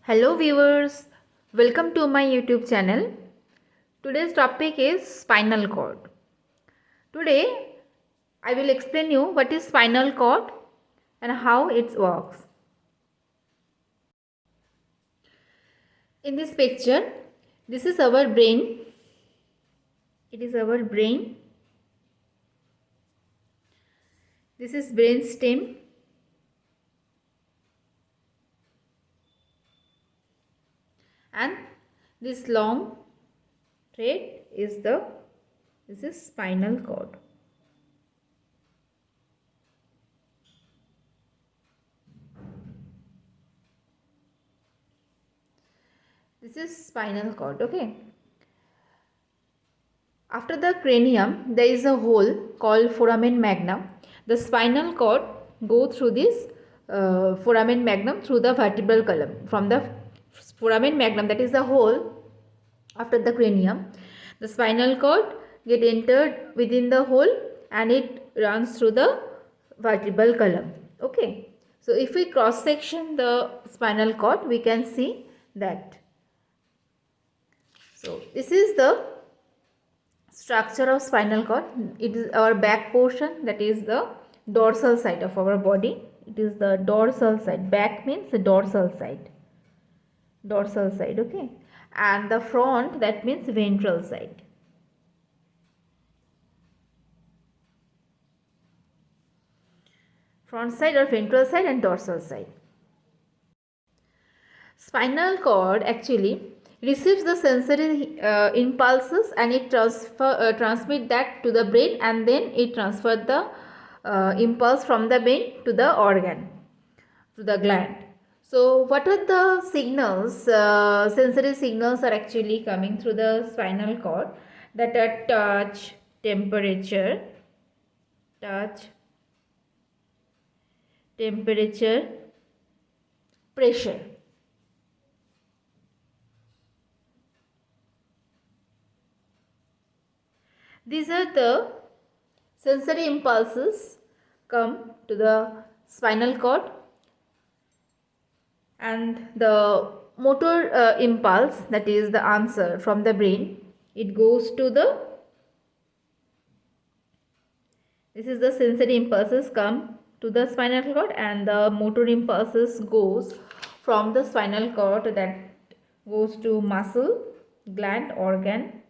Hello viewers, welcome to my YouTube channel. Today's topic is spinal cord. Today I will explain you what is spinal cord and how it works. In this picture, this is our brain. It is our brain. This is brain stem. And this long thread is this is spinal cord. This is spinal cord, okay. After the cranium, there is a hole called foramen magnum. The spinal cord goes through this foramen magnum through the vertebral column. From the foramen magnum, that is the hole after the cranium, the spinal cord get entered within the hole and it runs through the vertebral column. Okay. So if we cross section the spinal cord, we can see that. So this is the structure of spinal cord. It is our back portion, that is the dorsal side of our body. It is the dorsal side. Back means the dorsal side. Dorsal side, okay. And the front, that means ventral side. Front side or ventral side and dorsal side. Spinal cord actually receives the sensory impulses and it transmit that to the brain, and then it transfer the impulse from the brain to the organ, to the gland. So what are the signals, sensory signals are actually coming through the spinal cord, that are touch, temperature, pressure. These are the sensory impulses come to the spinal cord, and the motor impulse, that is the answer from the brain, it goes to the, this is the sensory impulses come to the spinal cord, and the motor impulses goes from the spinal cord, that goes to muscle, gland, organ,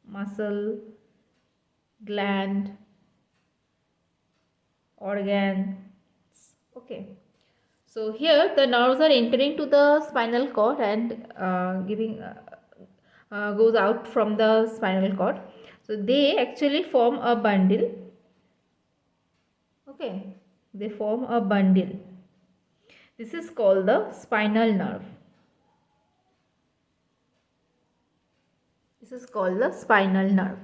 muscle, gland, organs. Okay. So here the nerves are entering to the spinal cord and goes out from the spinal cord. So they actually form a bundle. Okay. They form a bundle. This is called the spinal nerve. This is called the spinal nerve.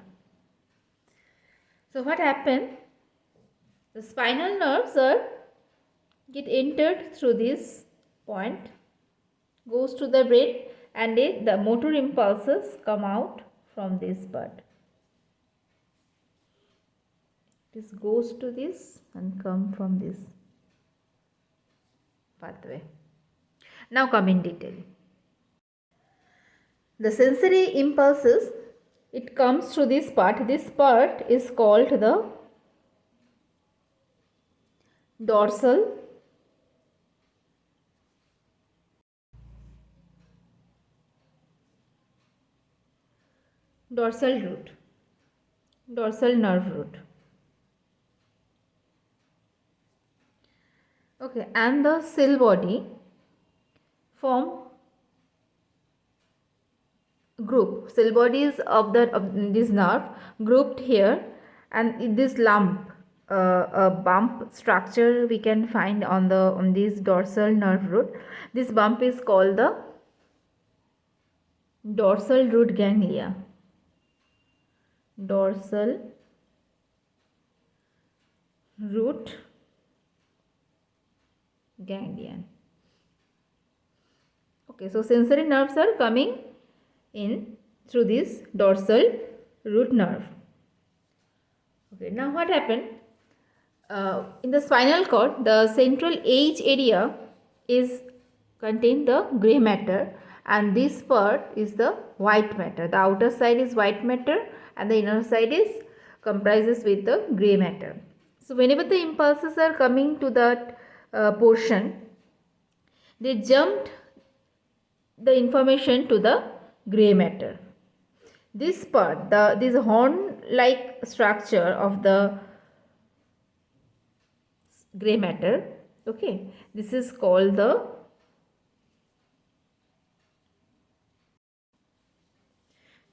So what happened? The spinal nerves get entered through this point, goes to the brain, and the motor impulses come out from this part. This goes to this and come from this pathway. Now come in detail. The sensory impulses, it comes through this part. This part is called the dorsal root, dorsal nerve root. Okay, and the cell body form group. Cell bodies of this nerve grouped here, and this lump, a bump structure we can find on this dorsal nerve root. This bump is called the dorsal root ganglia. Dorsal root ganglion. Okay, so sensory nerves are coming in through this dorsal root nerve. Okay, now what happened? In the spinal cord, the central edge area is contain the gray matter, and this part is the white matter. The outer side is white matter and the inner side is comprises with the gray matter. So whenever the impulses are coming to that portion, they jumped the information to the gray matter. This part, this horn like structure of the gray matter, okay, this is called the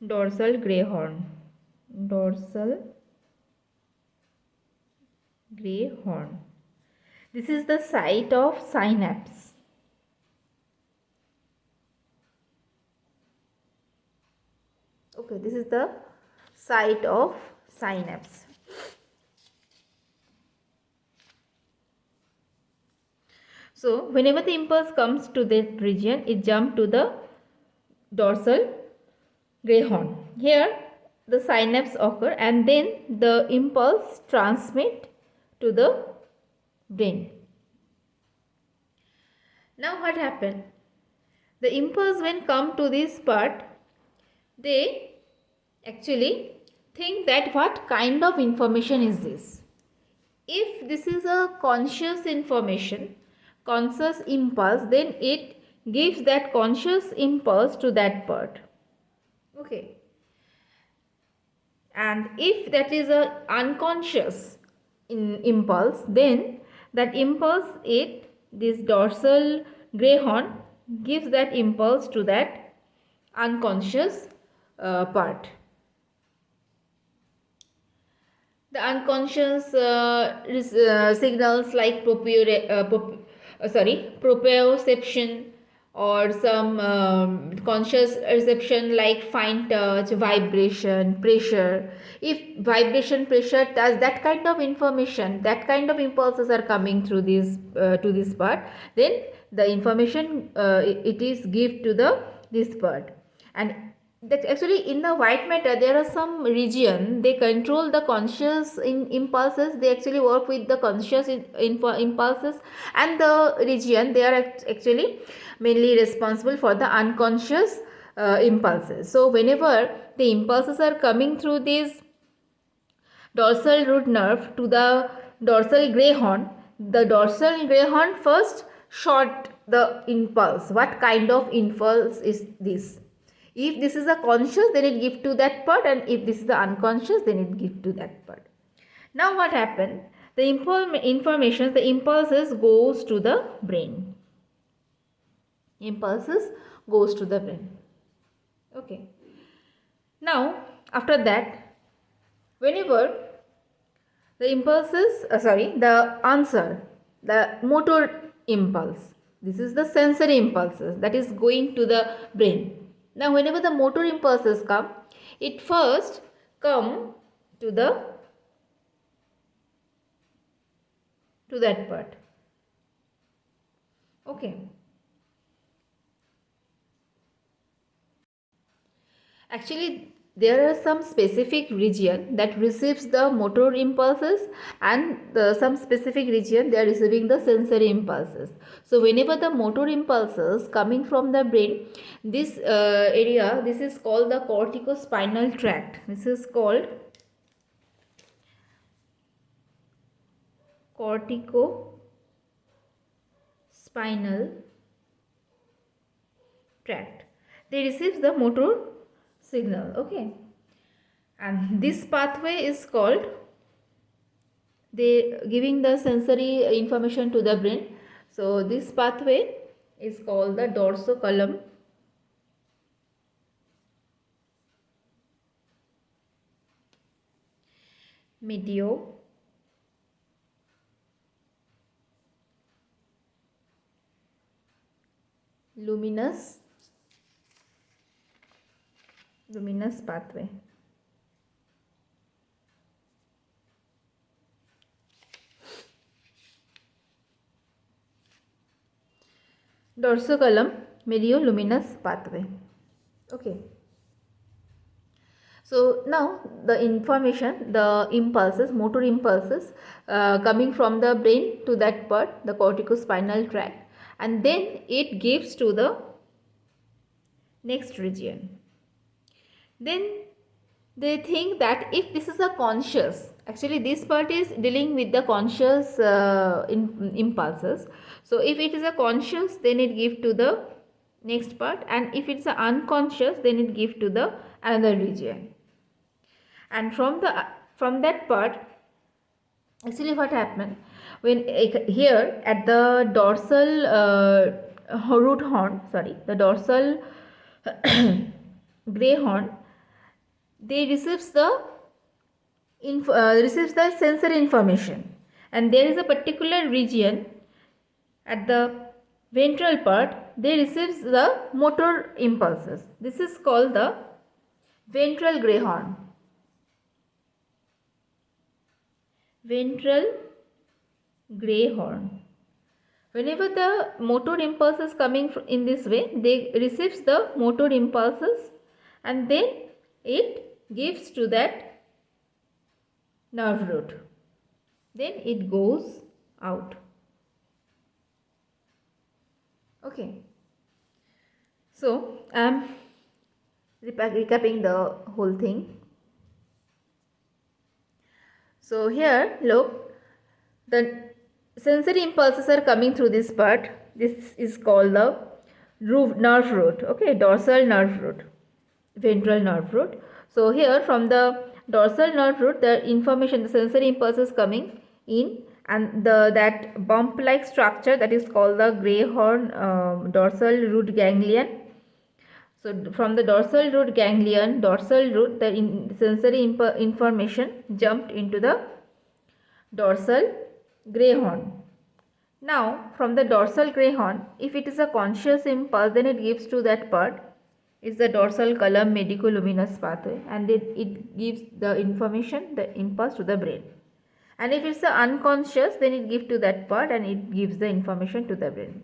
dorsal gray horn. Dorsal gray horn. This is the site of synapse. Okay, this is the site of synapse. So whenever the impulse comes to that region, it jumps to the dorsal gray horn. Here the synapse occur and then the impulse transmit to the brain. Now what happened? The impulse when come to this part, they actually think that what kind of information is this. If this is a conscious information, conscious impulse, then it gives that conscious impulse to that part. Okay. And if that is a unconscious impulse, then that impulse, this dorsal gray horn gives that impulse to that unconscious part. The unconscious signals like proprioception or some conscious reception like fine touch, vibration, pressure. If vibration, pressure, touch, that kind of information, that kind of impulses are coming through this to this part, then the information it is give to the this part. And that actually in the white matter there are some region, they control the conscious impulses, they actually work with the conscious impulses, and the region they are actually mainly responsible for the unconscious impulses. So whenever the impulses are coming through this dorsal root nerve to the dorsal gray horn, the dorsal gray horn first short the impulse. What kind of impulse is this? If this is a conscious, then it gives to that part, and if this is the unconscious, then it gives to that part. Now what happened? The information, the impulses goes to the brain. Impulses goes to the brain. Okay. Now after that, whenever the impulses, the answer, the motor impulse, this is the sensory impulses that is going to the brain. Now whenever the motor impulses come, it first come to that part. Okay. Actually there are some specific region that receives the motor impulses, and some specific region they are receiving the sensory impulses. So whenever the motor impulses coming from the brain, this area, this is called the corticospinal tract. This is called corticospinal tract. They receive the motor signal. Okay, and this pathway is called, they giving the sensory information to the brain. So this pathway is called the dorsocolumn medio luminous pathway. Dorsocolumn medioluminous pathway. Okay. So now the information, the impulses, motor impulses coming from the brain to that part, the corticospinal tract, and then it gives to the next region. Then they think that if this is a conscious, actually this part is dealing with the conscious impulses. So if it is a conscious, then it give to the next part, and if it's a unconscious, then it give to the another region. And from that part, actually what happened when here at the dorsal root horn, sorry, the dorsal gray horn, they receives the sensory information, and there is a particular region at the ventral part, they receives the motor impulses. This is called the ventral gray horn. Ventral gray horn. Whenever the motor impulse is coming in this way, they receives the motor impulses, and then it gives to that nerve root. Then it goes out. Okay. So I am recapping the whole thing. So here look, the sensory impulses are coming through this part. This is called the nerve root. Okay, dorsal nerve root, ventral nerve root. So here from the dorsal nerve root, the information, the sensory impulses coming in, and that bump like structure, that is called the gray horn dorsal root ganglion. So from the dorsal root ganglion, dorsal root, the sensory information jumped into the dorsal gray horn. Now from the dorsal gray horn, if it is a conscious impulse, then it gives to that part. It's the dorsal column medico-luminous pathway, and it gives the information, the impulse to the brain. And if it's the unconscious, then it gives to that part and it gives the information to the brain.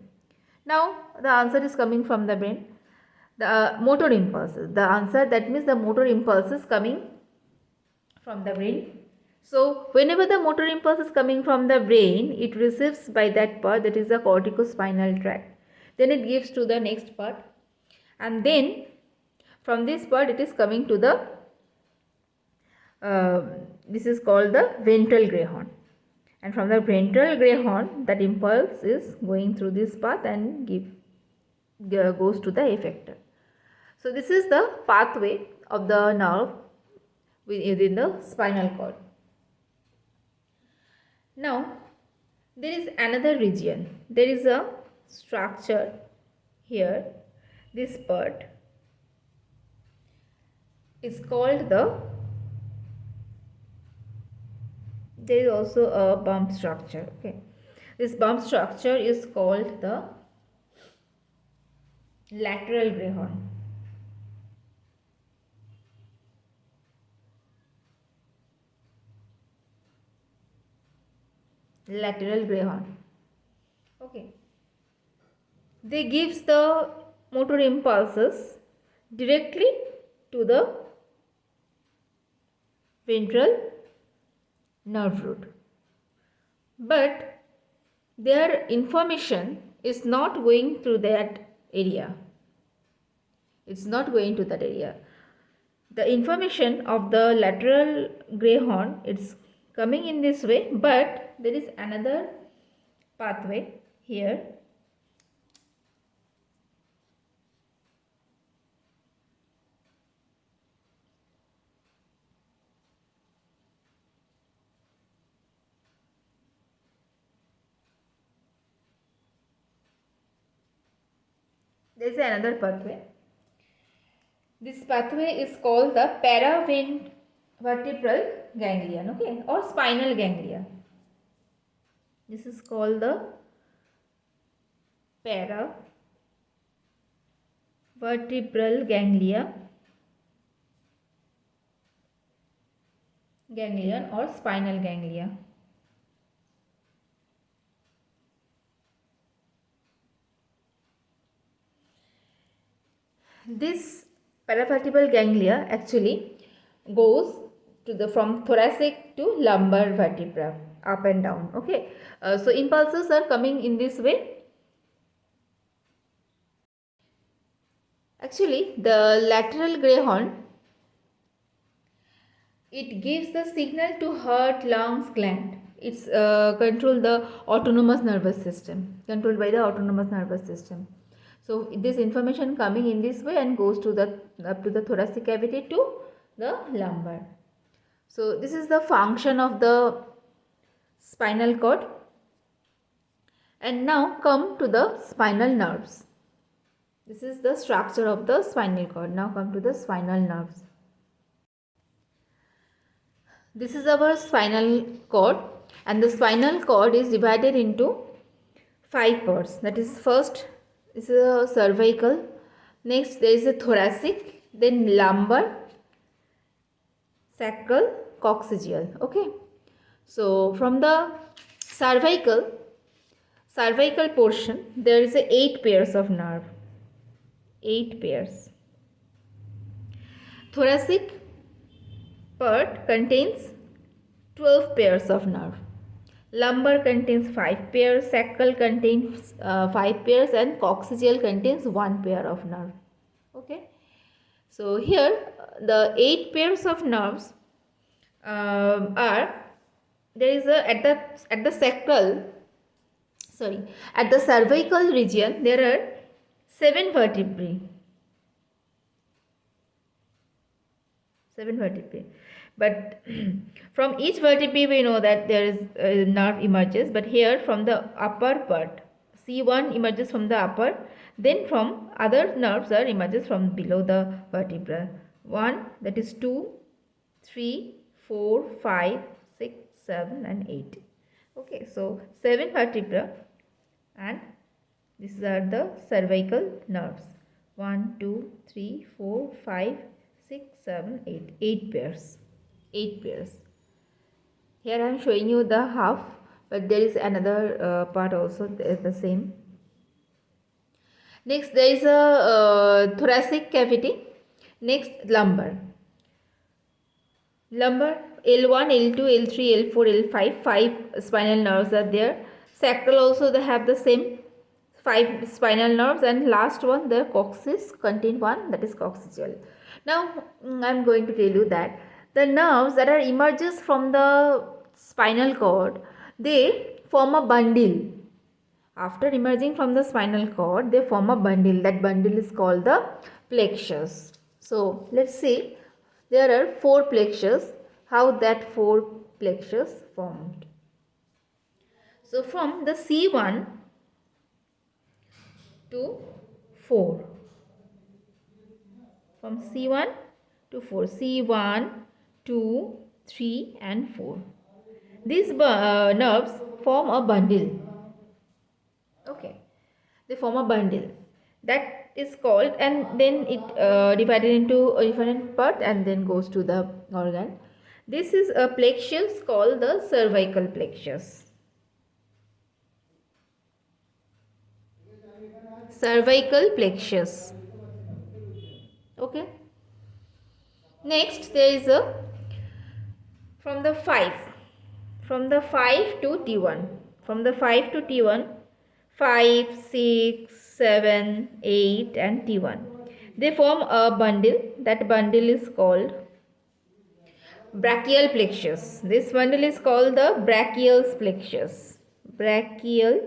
Now the answer is coming from the brain. The motor impulses, the answer, that means the motor impulses coming from the brain. So whenever the motor impulse is coming from the brain, it receives by that part, that is the corticospinal tract. Then it gives to the next part, and then from this part it is coming to the this is called the ventral gray horn, and from the ventral gray horn, that impulse is going through this path and goes to the effector. So this is the pathway of the nerve within the spinal cord. Now there is another region. There is a structure here. This part is called the, there is also a bump structure. Okay, this bump structure is called the lateral gray horn. Lateral gray horn. Okay, they gives the motor impulses directly to the ventral nerve root, but their information is not going through that area. It's not going to that area. The information of the lateral gray horn, it's coming in this way, but there is another pathway here. There is another pathway. This pathway is called the paravertebral ganglion, okay, or spinal ganglia. This is called the paravertebral ganglion or spinal ganglia. This paravertebral ganglia actually goes to the from thoracic to lumbar vertebra, up and down. Okay, so impulses are coming in this way, Actually, the lateral gray horn, it gives the signal to heart, lungs, gland. It's control the autonomous nervous system, controlled by the autonomous nervous system. So this information coming in this way and goes to the up to the thoracic cavity to the lumbar. So this is the function of the spinal cord. And now come to the spinal nerves. This is the structure of the spinal cord. Now come to the spinal nerves. This is our spinal cord, and the spinal cord is divided into 5 parts. That is, first this is a cervical, next there is a thoracic, then lumbar, sacral, coccygeal. Okay. So from the cervical portion, there is a 8 pairs of nerve. 8 pairs. Thoracic part contains 12 pairs of nerve. Lumbar contains 5 pairs, sacral contains 5 pairs, and coccygeal contains 1 pair of nerve. Okay. So here the 8 pairs of nerves are, there is a at the cervical region there are 7 vertebrae. 7 vertebrae. But from each vertebrae we know that there is a nerve emerges, but here from the upper part, C1 emerges from the upper, then from other nerves are emerges from below the vertebra. 1, that is 2, 3, 4, 5, 6, 7 and 8. Okay, so 7 vertebra, and these are the cervical nerves. 1, 2, 3, 4, 5, 6, 7, 8. 8 pairs. 8 pairs. Here I am showing you the half, but there is another part also, the same. Next there is a thoracic cavity. Next lumbar. Lumbar, L1, L2, L3, L4, L5, 5 spinal nerves are there. Sacral also they have the same 5 spinal nerves, and last one the coccyx contain 1, that is coccygeal. Now I am going to tell you that the nerves that are emerges from the spinal cord, they form a bundle. After emerging from the spinal cord, they form a bundle. That bundle is called the plexus. So let's see, there are 4 plexus. How that 4 plexus formed? So from the C1 to 4. From C1 to 4. C1, 2, 3 and 4. These nerves form a bundle. Okay. They form a bundle. That is called, and then it divided into a different part and then goes to the organ. This is a plexus called the cervical plexus. Cervical plexus. Okay. Next there is a from the 5 to T1. From the 5 to T1, 5, 6, 7, 8 and T1. They form a bundle. That bundle is called brachial plexus. This bundle is called the brachial plexus. Brachial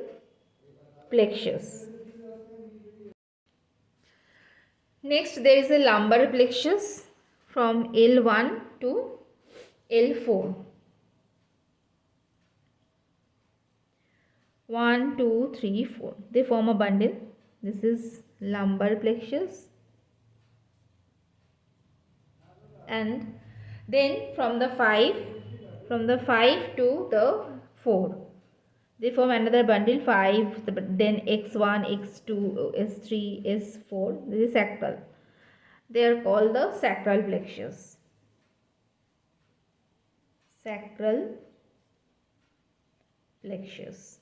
plexus. Next there is a lumbar plexus from L1 to L4. 1, 2, 3, 4. They form a bundle. This is lumbar plexus. And then from the 5 to the 4, they form another bundle. 5, then X1, X2, S3, S4. This is sacral. They are called the sacral plexus. Sacral plexus.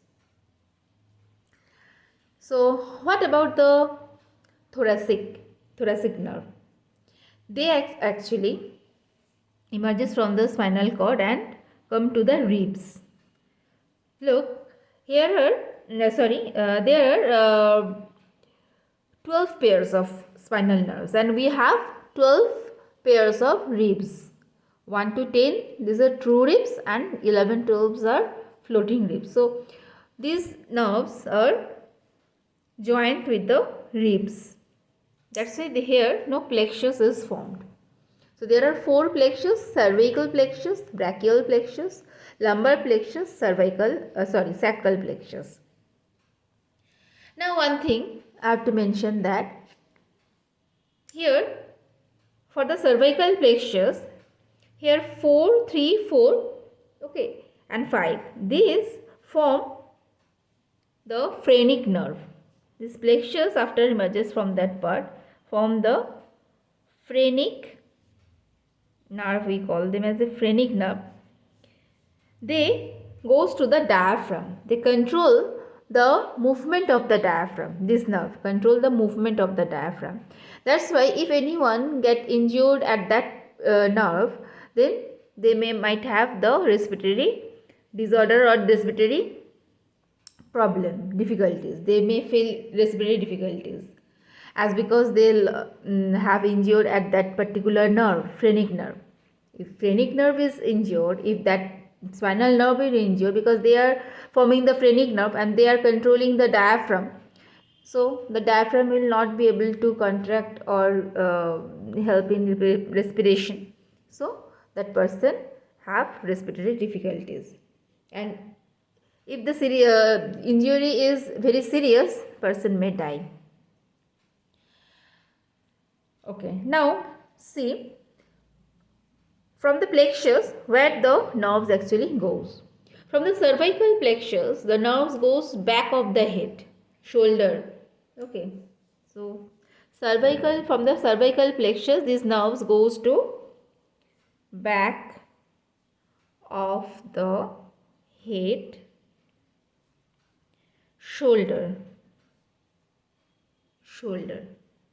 So what about the thoracic nerve? They actually emerges from the spinal cord and come to the ribs. Look, here are there are 12 pairs of spinal nerves, and we have 12 pairs of ribs. 1 to 10, these are true ribs, and 11, 12 are floating ribs. So these nerves are joined with the ribs. That's why here no plexus is formed. So there are 4 plexus: cervical plexus, brachial plexus, lumbar plexus, sacral plexus. Now one thing I have to mention, that here for the cervical plexus, here 4, 3, 4, okay, and 5. These form the phrenic nerve. This plexus after emerges from that part form the phrenic nerve. We call them as a phrenic nerve. They goes to the diaphragm. They control the movement of the diaphragm. This nerve control the movement of the diaphragm. That's why if anyone get injured at that nerve, then they might have the respiratory disorder or respiratory difficulties. They may feel respiratory difficulties, as because they'll have injured at that particular nerve, phrenic nerve. If phrenic nerve is injured, if that spinal nerve is injured, because they are forming the phrenic nerve and they are controlling the diaphragm, so the diaphragm will not be able to contract or help in respiration. So that person have respiratory difficulties, and if the injury is very serious, person may die. Okay, now see from the plexus where the nerves actually goes. From the cervical plexus, the nerves goes back of the head, shoulder. Okay, so from the cervical plexus, these nerves goes to back of the head, shoulder.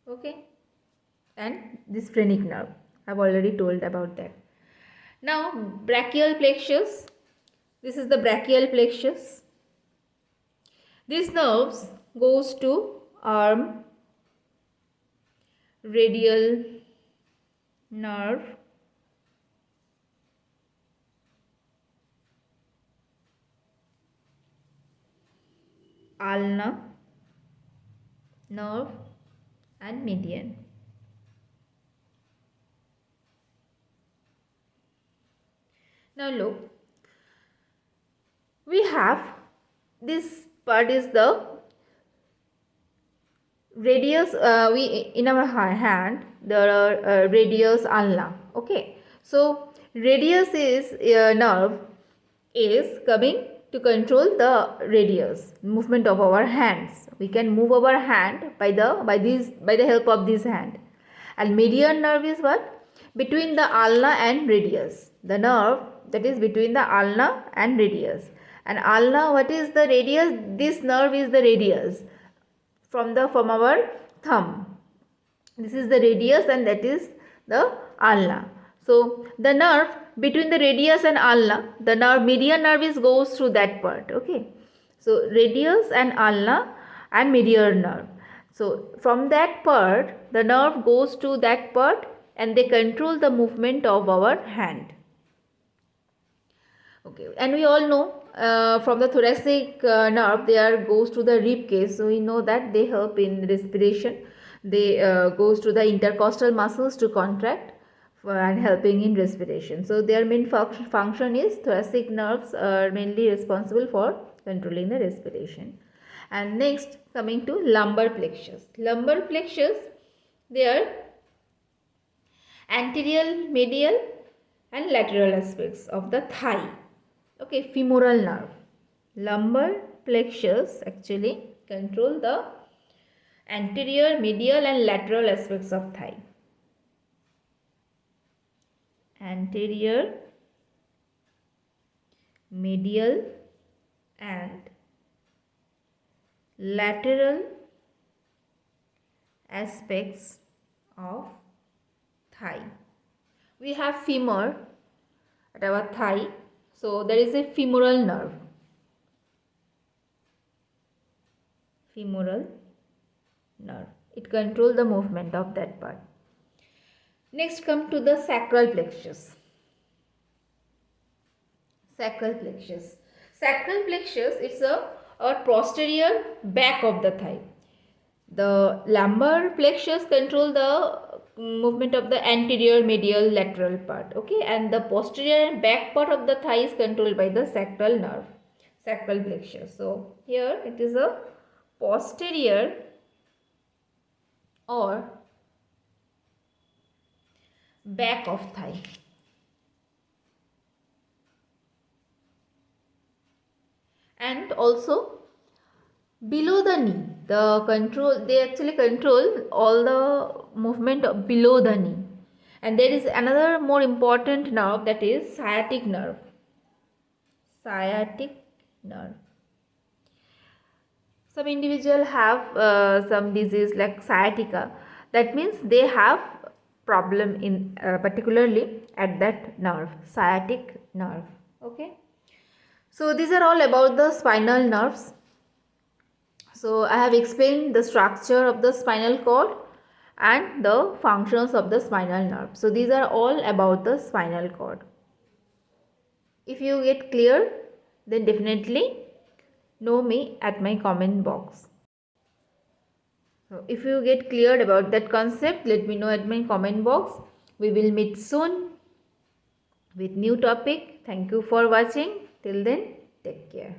Okay, and this phrenic nerve, I've already told about that. Now brachial plexus, this is the brachial plexus. These nerves goes to arm, radial nerve, ulnar nerve, and median. Now look, we have this part is the radius. In our hand there are radius, ulna. Okay, so radius is nerve is coming to control the radius movement of our hands. We can move our hand by the help of this hand. And median nerve is what? Between the ulna and radius. The nerve that is between the ulna and radius. And ulna, what is the radius? This nerve is the radius from our thumb. This is the radius and that is the ulna. So the nerve between the radius and ulna, the nerve median nerve goes through that part. Okay, so radius and ulna and median nerve. So from that part, the nerve goes to that part and they control the movement of our hand. Okay, and we all know from the thoracic nerve, they goes to the rib cage. So we know that they help in respiration. They goes to the intercostal muscles to contract and helping in respiration. So their main function is thoracic nerves are mainly responsible for controlling the respiration. And next, coming to lumbar plexus. Lumbar plexus, they are anterior, medial and lateral aspects of the thigh. Okay, femoral nerve. Lumbar plexus actually control the anterior, medial and lateral aspects of thigh. Anterior, medial and lateral aspects of thigh. We have femur at our thigh, so there is a femoral nerve. Femoral nerve. It controls the movement of that part. Next come to the sacral plexus. Sacral plexus. Sacral plexus, it's a posterior back of the thigh. The lumbar plexus control the movement of the anterior, medial, lateral part. Okay, and the posterior and back part of the thigh is controlled by the sacral nerve, sacral plexus. So here it is a posterior or back of thigh. And also below the knee, they actually control all the movement below the knee. And there is another more important nerve, that is sciatic nerve. Sciatic nerve. Some individuals have some disease like sciatica. That means they have problem in particularly at that nerve, sciatic nerve. Okay. So these are all about the spinal nerves. So I have explained the structure of the spinal cord and the functions of the spinal nerve. So these are all about the spinal cord. If you get clear, then definitely know me at my comment box. So if you get cleared about that concept, let me know at my comment box. We will meet soon with new topic. Thank you for watching. Till then, take care.